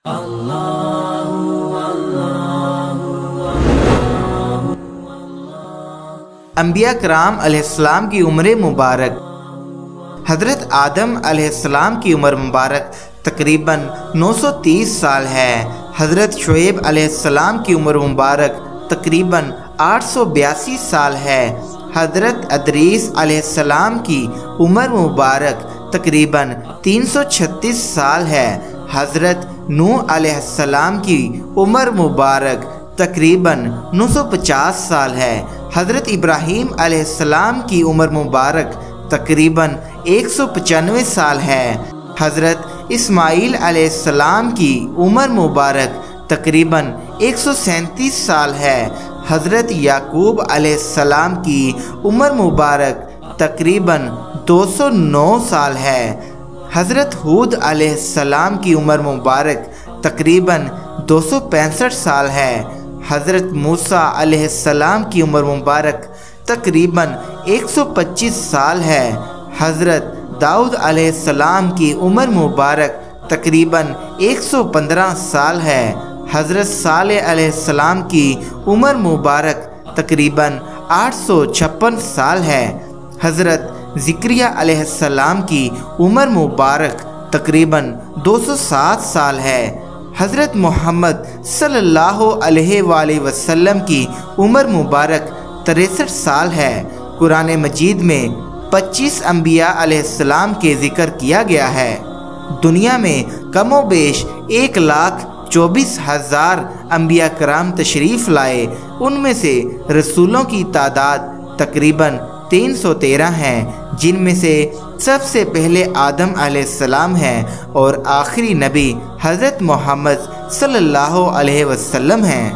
انبیاء کرام علیہ السلام کی عمر مبارک۔ حضرت آدم علیہ السلام کی عمر مبارک تقریباً 930 سال ہے۔ حضرت شعیب علیہ السلام کی عمر مبارک تقریباً 882 سال ہے۔ حضرت ادریس علیہ السلام کی عمر مبارک تقریباً 336 سال ہے۔ حضرت نوح علیہ السلام کی عمر مبارک تقریباً 950 سال ہے۔ حضرت ابراہیم علیہ السلام کی عمر مبارک تقریباً 195 سال ہے۔ حضرت اسماعیل علیہ السلام کی عمر مبارک تقریباً 137 سال ہے۔ حضرت یعقوب علیہ السلام کی عمر مبارک تقریباً 209 سال ہے۔ حضرت ہود علیہ السلام کی عمر مبارک تقریباً 265 سال ہے۔ حضرت موسیٰ علیہ السلام کی عمر مبارک تقریباً 125 سال ہے۔ حضرت داؤد علیہ السلام کی عمر مبارک تقریباً 115 سال ہے۔ حضرت صالح علیہ السلام کی عمر مبارک تقریباً 856 سال ہے۔ حضرت زکریا علیہ السلام کی عمر مبارک تقریباً 207 سال ہے۔ حضرت محمد صلی اللہ علیہ وآلہ وسلم کی عمر مبارک 63 سال ہے۔ قرآن مجید میں 25 انبیاء علیہ السلام کے ذکر کیا گیا ہے۔ دنیا میں کم و بیش 1,24,000 انبیاء کرام تشریف لائے۔ ان میں سے رسولوں کی تعداد تقریباً 313 ہیں، جن میں سے سب سے پہلے آدم علیہ السلام ہیں اور آخری نبی حضرت محمد صلی اللہ علیہ وسلم ہیں۔